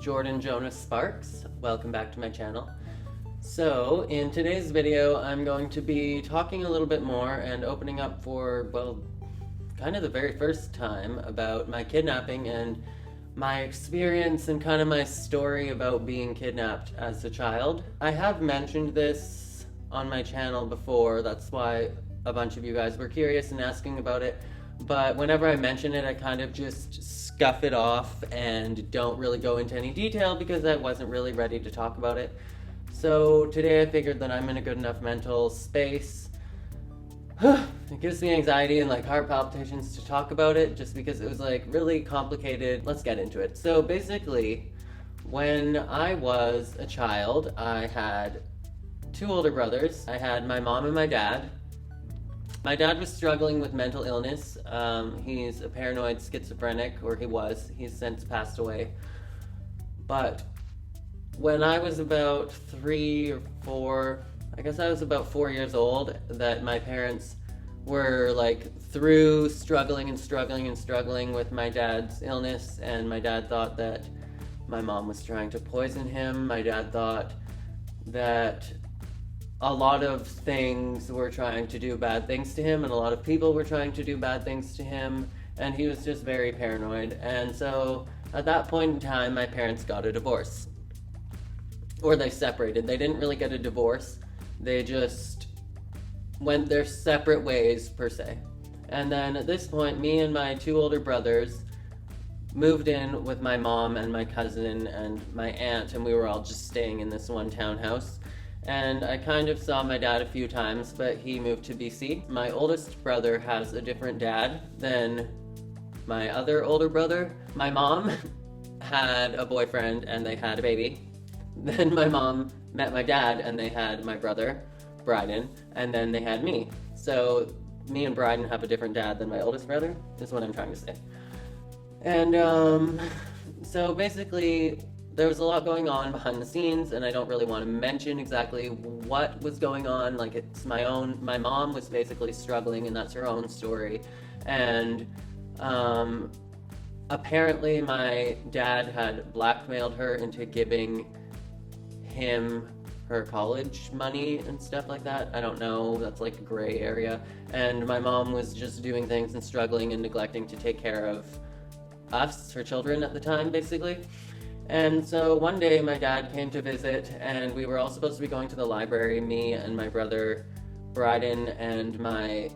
Jordan Jonas Sparks. Welcome back to my channel. So, in today's video, I'm going to be talking a little bit more and opening up for, well, kind of the very first time about my kidnapping and my experience and kind of my story about being kidnapped as a child. I have mentioned this on my channel before, that's why a bunch of you guys were curious and asking about it. But whenever I mention it, I kind of just scuff it off and don't really go into any detail because I wasn't really ready to talk about it. So today I figured that I'm in a good enough mental space. It gives me anxiety and like heart palpitations to talk about it just because it was like really complicated. Let's get into it. So basically, when I was a child, I had two older brothers. I had my mom and my dad. My dad was struggling with mental illness. He's a paranoid schizophrenic, or he was. He's since passed away. But when I was about 3 or 4, I guess I was about 4 years old, that my parents were like through struggling with my dad's illness, and my dad thought that my mom was trying to poison him. My dad thought that a lot of things were trying to do bad things to him, and a lot of people were trying to do bad things to him, and he was just very paranoid. And so at that point in time, my parents got a divorce. Or they separated. They didn't really get a divorce. They just went their separate ways, per se. And then at this point, me and my two older brothers moved in with my mom and my cousin and my aunt, and we were all just staying in this one townhouse. And I kind of saw my dad a few times, but he moved to BC. My oldest brother has a different dad than my other older brother. My mom had a boyfriend and they had a baby. Then my mom met my dad and they had my brother, Bryden, and then they had me. So me and Bryden have a different dad than my oldest brother, is what I'm trying to say. And so basically, there was a lot going on behind the scenes, and I don't really want to mention exactly what was going on. Like, it's my mom was basically struggling, and that's her own story. And apparently my dad had blackmailed her into giving him her college money and stuff like that. I don't know, that's like a gray area. And my mom was just doing things and struggling and neglecting to take care of us, her children at the time, basically. And so one day my dad came to visit, and we were all supposed to be going to the library, me and my brother Bryden and my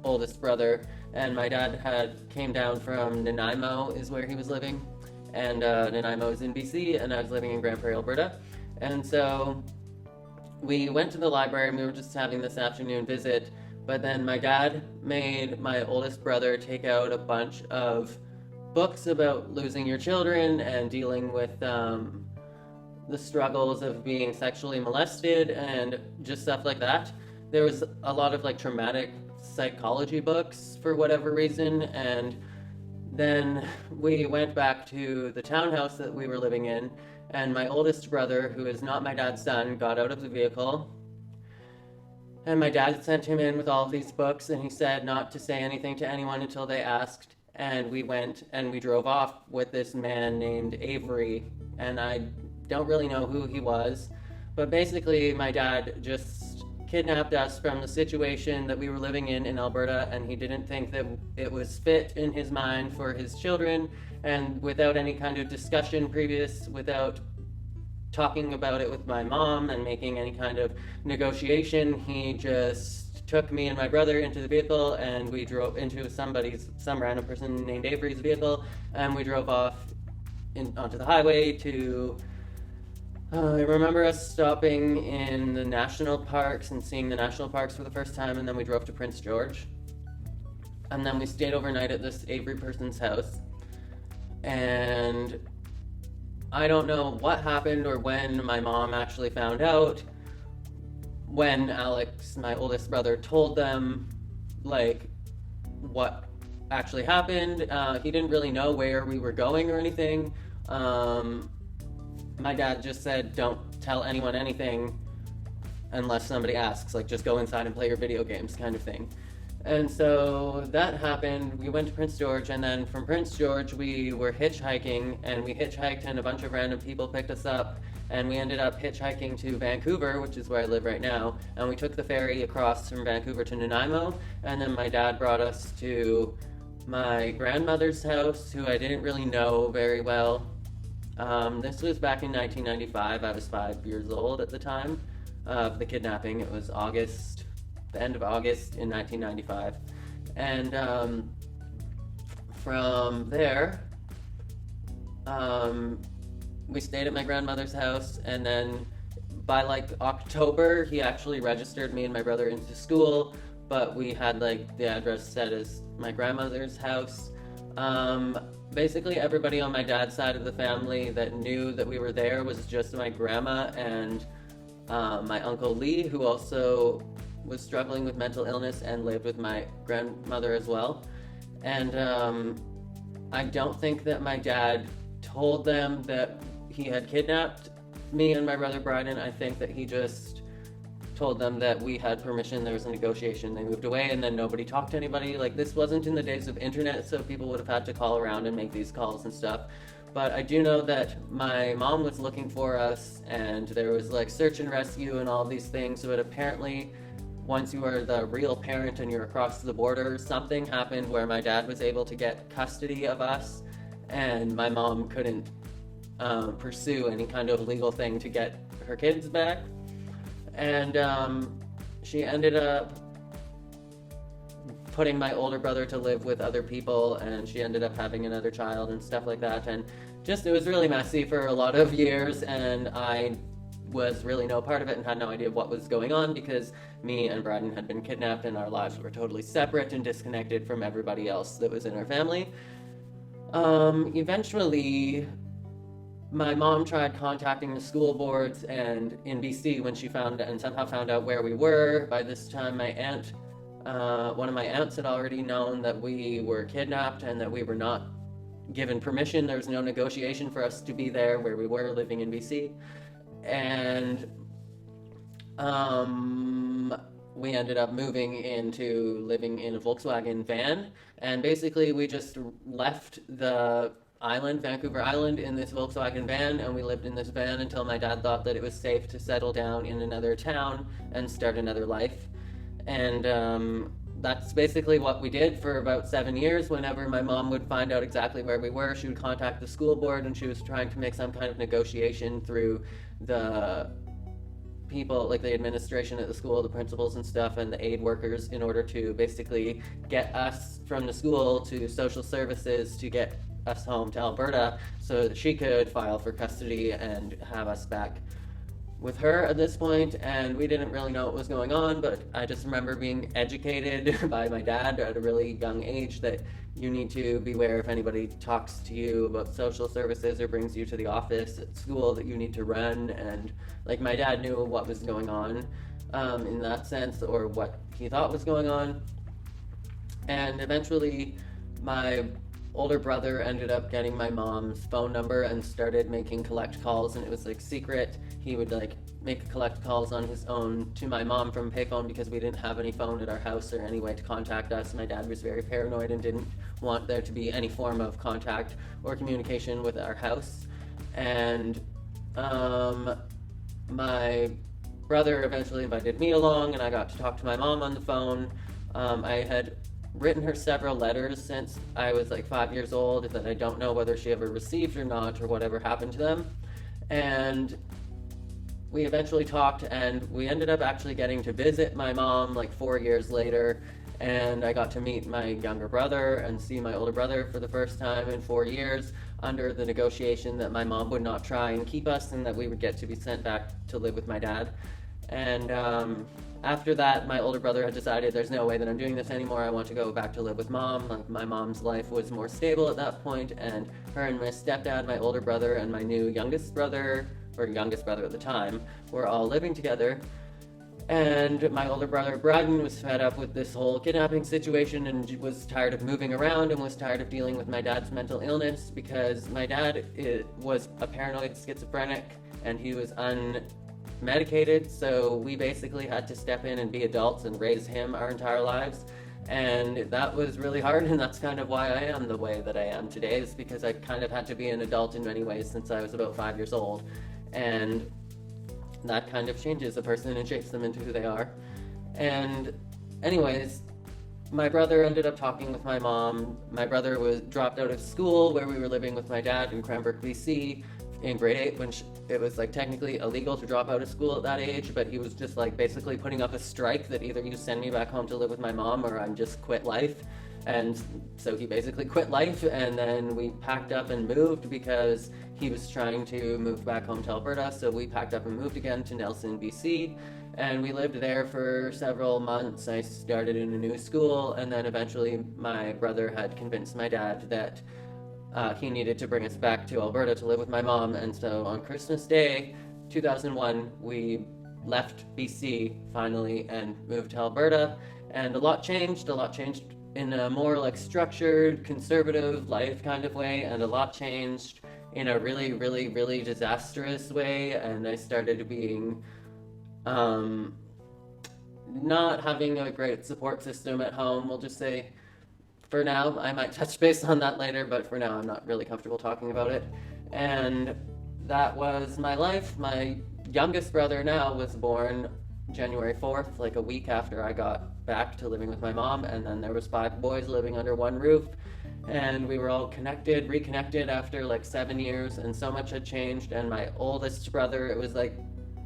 oldest brother. And my dad came down from Nanaimo, is where he was living. And Nanaimo is in BC, and I was living in Grande Prairie, Alberta. And so we went to the library, and we were just having this afternoon visit. But then my dad made my oldest brother take out a bunch of books about losing your children and dealing with the struggles of being sexually molested and just stuff like that. There was a lot of like traumatic psychology books for whatever reason. And then we went back to the townhouse that we were living in, and my oldest brother, who is not my dad's son, got out of the vehicle. And my dad sent him in with all of these books, and he said not to say anything to anyone until they asked. And we went and we drove off with this man named Avery, and I don't really know who he was, but basically my dad just kidnapped us from the situation that we were living in Alberta, and he didn't think that it was fit in his mind for his children, and without any kind of discussion previous, without talking about it with my mom and making any kind of negotiation, he just took me and my brother into the vehicle, and we drove into some random person named Avery's vehicle, and we drove off onto the highway to, I remember us stopping in the national parks and seeing the national parks for the first time, and then we drove to Prince George. And then we stayed overnight at this Avery person's house. And I don't know what happened or when my mom actually found out. When Alex, my oldest brother, told them, like, what actually happened. He didn't really know where we were going or anything. My dad just said, don't tell anyone anything unless somebody asks, like, just go inside and play your video games kind of thing. And so that happened. We went to Prince George, and then from Prince George, we were hitchhiking, and we hitchhiked, and a bunch of random people picked us up, and we ended up hitchhiking to Vancouver, which is where I live right now. And we took the ferry across from Vancouver to Nanaimo, and then my dad brought us to my grandmother's house, who I didn't really know very well. This was back in 1995. I was 5 years old at the time of the kidnapping. It was August, the end of August in 1995. And from there, we stayed at my grandmother's house, and then by like October, he actually registered me and my brother into school, but we had like the address set as my grandmother's house. Basically, everybody on my dad's side of the family that knew that we were there was just my grandma and my Uncle Lee, who also was struggling with mental illness and lived with my grandmother as well. And I don't think that my dad told them that he had kidnapped me and my brother Bryden. I think that he just told them that we had permission, there was a negotiation, they moved away, and then nobody talked to anybody. Like, this wasn't in the days of internet, so people would have had to call around and make these calls and stuff. But I do know that my mom was looking for us, and there was like search and rescue and all these things. But apparently, once you are the real parent and you're across the border, something happened where my dad was able to get custody of us, and my mom couldn't pursue any kind of legal thing to get her kids back. And she ended up putting my older brother to live with other people, and she ended up having another child and stuff like that. And just, it was really messy for a lot of years, and I was really no part of it and had no idea what was going on, because me and Braden had been kidnapped and our lives were totally separate and disconnected from everybody else that was in our family. Eventually, my mom tried contacting the school boards and in BC when she somehow found out where we were. By this time, my aunt, one of my aunts had already known that we were kidnapped and that we were not given permission. There was no negotiation for us to be there where we were living in BC. And we ended up moving into living in a Volkswagen van. And basically, we just left the island, Vancouver Island, in this Volkswagen van, and we lived in this van until my dad thought that it was safe to settle down in another town and start another life. And that's basically what we did for about 7 years. Whenever my mom would find out exactly where we were, she would contact the school board, and she was trying to make some kind of negotiation through the people, like the administration at the school, the principals and stuff, and the aid workers, in order to basically get us from the school to social services to get us home to Alberta so that she could file for custody and have us back with her at this point. And we didn't really know what was going on, but I just remember being educated by my dad at a really young age that you need to beware if anybody talks to you about social services or brings you to the office at school that you need to run. And like, my dad knew what was going on in that sense, or what he thought was going on. And eventually my older brother ended up getting my mom's phone number and started making collect calls, and it was like secret. He would like make collect calls on his own to my mom from payphone, because we didn't have any phone at our house or any way to contact us. My dad was very paranoid and didn't want there to be any form of contact or communication with our house. And my brother eventually invited me along, and I got to talk to my mom on the phone. I had written her several letters since I was like 5 years old that I don't know whether she ever received or not, or whatever happened to them. And we eventually talked, and we ended up actually getting to visit my mom like 4 years later, and I got to meet my younger brother and see my older brother for the first time in 4 years, under the negotiation that my mom would not try and keep us, and that we would get to be sent back to live with my dad. And after that, my older brother had decided, there's no way that I'm doing this anymore. I want to go back to live with mom. Like, my mom's life was more stable at that point, and her and my stepdad, my older brother, and my new youngest brother at the time, were all living together. And my older brother, Braden, was fed up with this whole kidnapping situation and was tired of moving around and was tired of dealing with my dad's mental illness, because my dad was a paranoid schizophrenic and he was unmedicated, so we basically had to step in and be adults and raise him our entire lives. And that was really hard, and that's kind of why I am the way that I am today, is because I kind of had to be an adult in many ways since I was about 5 years old. And that kind of changes a person and shapes them into who they are. And anyways, my brother ended up talking with my mom. My brother was dropped out of school where we were living with my dad in Cranbrook, BC in grade 8 when it was like technically illegal to drop out of school at that age, but he was just like basically putting up a strike that either you send me back home to live with my mom or I'm just quit life. And so he basically quit life, and then we packed up and moved because he was trying to move back home to Alberta. So we packed up and moved again to Nelson, BC, and we lived there for several months. I started in a new school, and then eventually my brother had convinced my dad that he needed to bring us back to Alberta to live with my mom. And so on Christmas Day 2001 we left BC finally and moved to Alberta, and a lot changed in a more like structured, conservative life kind of way, and a lot changed in a really, really, really disastrous way. And I started being not having a great support system at home, we'll just say. For now, I might touch base on that later, but for now I'm not really comfortable talking about it. And that was my life. My youngest brother now was born January 4th, like a week after I got back to living with my mom, and then there was 5 boys living under one roof, and we were all reconnected after like 7 years, and so much had changed. And my oldest brother, it was like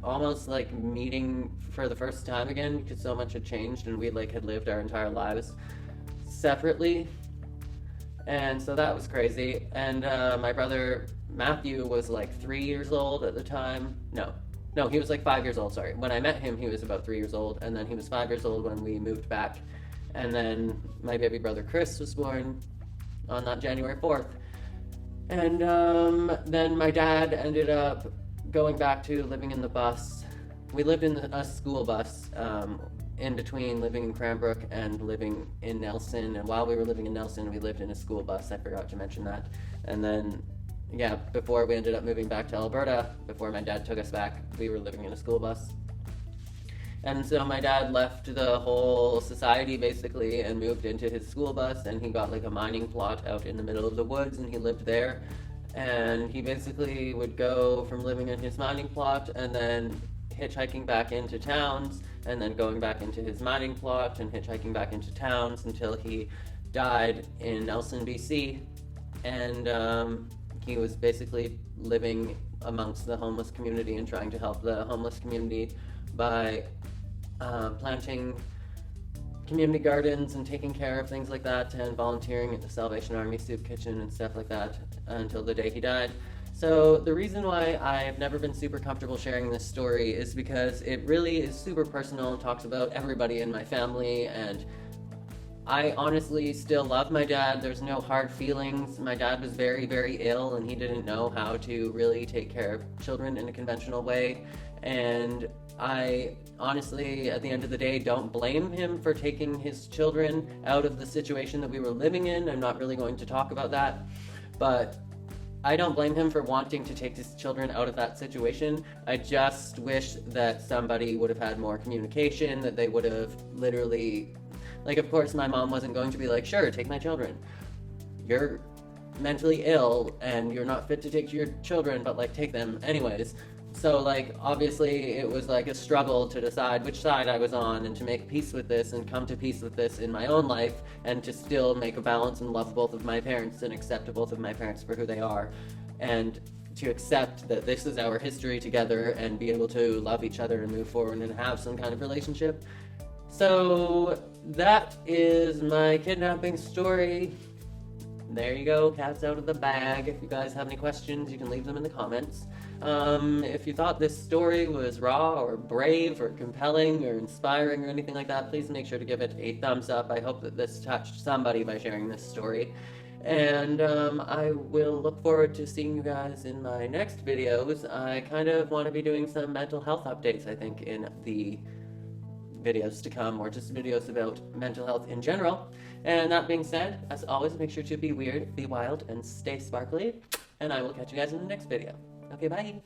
almost like meeting for the first time again because so much had changed, and we like had lived our entire lives separately, and so that was crazy. And my brother Matthew was like 3 years old at the time. No, he was like 5 years old, sorry. When I met him, he was about 3 years old, and then he was 5 years old when we moved back. And then my baby brother Chris was born on that January 4th. And then my dad ended up going back to living in the bus. We lived in a school bus in between living in Cranbrook and living in Nelson. And while we were living in Nelson, we lived in a school bus. I forgot to mention that. And then yeah, before we ended up moving back to Alberta, before my dad took us back, we were living in a school bus. And so my dad left the whole society basically and moved into his school bus, and he got like a mining plot out in the middle of the woods, and he lived there. And he basically would go from living in his mining plot and then hitchhiking back into towns, and then going back into his mining plot and hitchhiking back into towns until he died in Nelson, BC. And he was basically living amongst the homeless community and trying to help the homeless community by planting community gardens and taking care of things like that, and volunteering at the Salvation Army soup kitchen and stuff like that until the day he died. So the reason why I've never been super comfortable sharing this story is because it really is super personal and talks about everybody in my family, and I honestly still love my dad. There's no hard feelings. My dad was very, very ill, and he didn't know how to really take care of children in a conventional way. And I honestly, at the end of the day, don't blame him for taking his children out of the situation that we were living in. I'm not really going to talk about that, but I don't blame him for wanting to take his children out of that situation. I just wish that somebody would have had more communication, that they would have literally, like, of course my mom wasn't going to be like, sure, take my children. You're mentally ill and you're not fit to take your children, but like, take them anyways. So like, obviously it was like a struggle to decide which side I was on, and to make peace with this and come to peace with this in my own life, and to still make a balance and love both of my parents and accept both of my parents for who they are, and to accept that this is our history together, and be able to love each other and move forward and have some kind of relationship. So that is my kidnapping story. There you go, cat's out of the bag. If you guys have any questions, you can leave them in the comments. If you thought this story was raw or brave or compelling or inspiring or anything like that, please make sure to give it a thumbs up. I hope that this touched somebody by sharing this story. And I will look forward to seeing you guys in my next videos. I kind of want to be doing some mental health updates, I think, in the videos to come, or just videos about mental health in general. And that being said, as always, make sure to be weird, be wild, and stay sparkly. And I will catch you guys in the next video. Okay, bye!